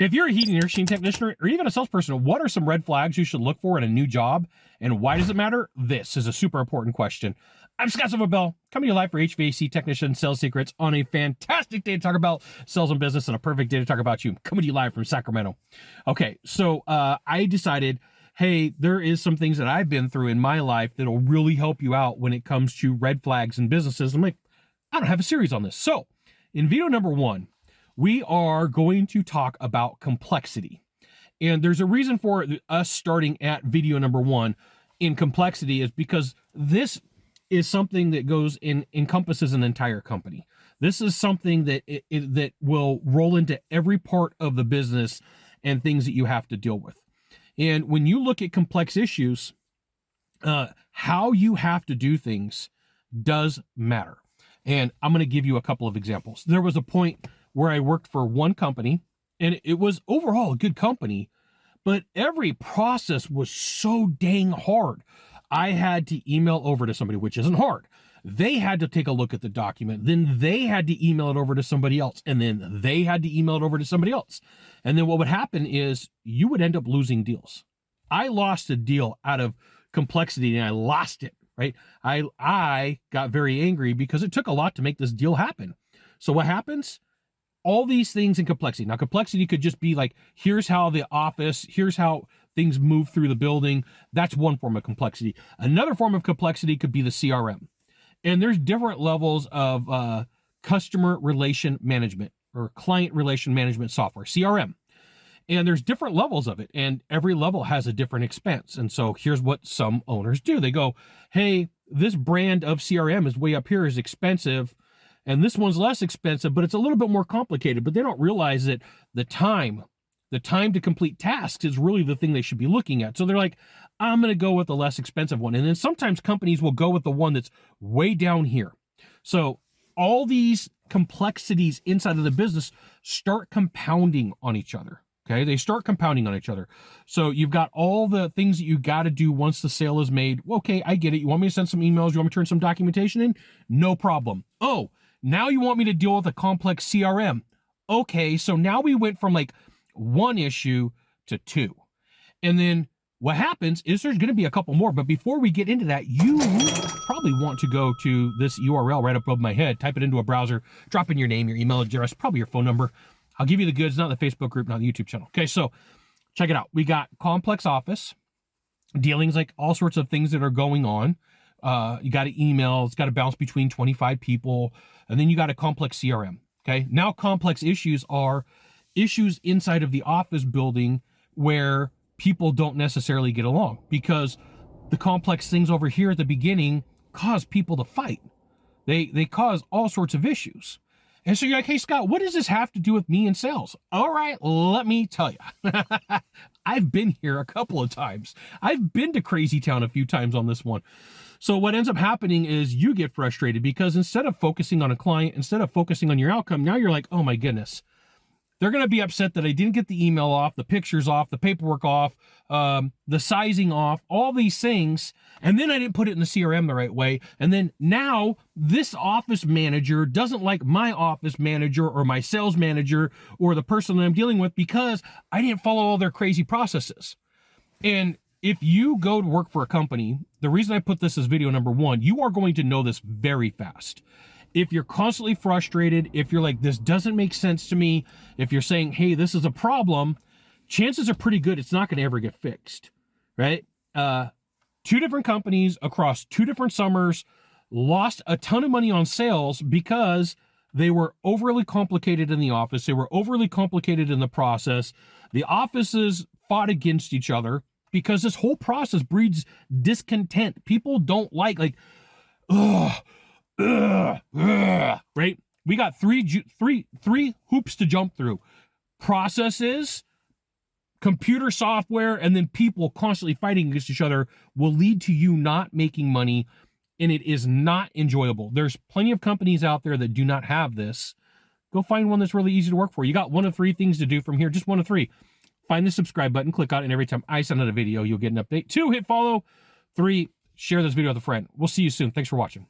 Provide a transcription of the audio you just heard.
If you're a heating and air conditioning technician or even a salesperson, what are some red flags you should look for in a new job? And why does it matter? This is a super important question. I'm Sylvan Bell, coming to you live for HVAC technician sales secrets on a fantastic day to talk about sales and business and a perfect day to talk about you. Coming to you live from Sacramento. Okay, so I decided, hey, there is some things that I've been through in my life that'll really help you out when it comes to red flags in businesses. I'm like, I don't have a series on this. So in video number 1, we are going to talk about complexity. And there's a reason for us starting at video number 1 in complexity is because this is something that encompasses an entire company. This is something that that will roll into every part of the business and things that you have to deal with. And when you look at complex issues, how you have to do things does matter. And I'm going to give you a couple of examples. There was a point where I worked for one company, and it was overall a good company, but every process was so dang hard. I had to email over to somebody, which isn't hard. They had to take a look at the document. Then they had to email it over to somebody else. And then they had to email it over to somebody else. And then what would happen is you would end up losing deals. I lost a deal out of complexity and I lost it, right? I got very angry because it took a lot to make this deal happen. So what happens? All these things in complexity. Now, complexity could just be like, here's how the office, here's how things move through the building. That's one form of complexity. Another form of complexity could be the CRM. And there's different levels of customer relation management or client relation management software, CRM. And there's different levels of it. And every level has a different expense. And so here's what some owners do. They go, hey, this brand of CRM is way up here, is expensive. And this one's less expensive, but it's a little bit more complicated. But they don't realize that the time to complete tasks is really the thing they should be looking at. So they're like, I'm going to go with the less expensive one. And then sometimes companies will go with the one that's way down here. So all these complexities inside of the business start compounding on each other. Okay, they start compounding on each other. So you've got all the things that you got to do once the sale is made. Okay, I get it. You want me to send some emails? You want me to turn some documentation in? No problem. Oh, now you want me to deal with a complex CRM. Okay, so now we went from like 1 issue to 2. And then what happens is there's going to be a couple more. But before we get into that, you probably want to go to this URL right above my head, type it into a browser, drop in your name, your email address, probably your phone number. I'll give you the goods, not the Facebook group, not the YouTube channel. Okay, so check it out. We got complex office, dealings, like all sorts of things that are going on. You got to email, it's got to bounce between 25 people, and then you got a complex CRM. Okay, now complex issues are issues inside of the office building where people don't necessarily get along because the complex things over here at the beginning cause people to fight. They cause all sorts of issues. And so you're like, hey, Scott, what does this have to do with me and sales? All right, let me tell you. I've been here a couple of times. I've been to Crazy Town a few times on this one. So what ends up happening is you get frustrated because instead of focusing on a client, instead of focusing on your outcome, now you're like, oh my goodness, they're going to be upset that I didn't get the email off, the pictures off, the paperwork off, the sizing off, all these things. And then I didn't put it in the CRM the right way. And then now this office manager doesn't like my office manager or my sales manager or the person that I'm dealing with because I didn't follow all their crazy processes. And if you go to work for a company, the reason I put this as video number 1, you are going to know this very fast. If you're constantly frustrated, if you're like, this doesn't make sense to me, if you're saying, hey, this is a problem, chances are pretty good it's not going to ever get fixed, right? 2 different companies across 2 different summers lost a ton of money on sales because they were overly complicated in the office. They were overly complicated in the process. The offices fought against each other because this whole process breeds discontent. People don't like, right? We got three hoops to jump through. Processes, computer software, and then people constantly fighting against each other will lead to you not making money, and it is not enjoyable. There's plenty of companies out there that do not have this. Go find one that's really easy to work for. You got 1 of 3 things to do from here, just 1 of 3. Find the subscribe button, click on it, and every time I send out a video, you'll get an update. 2, hit follow. 3, share this video with a friend. We'll see you soon. Thanks for watching.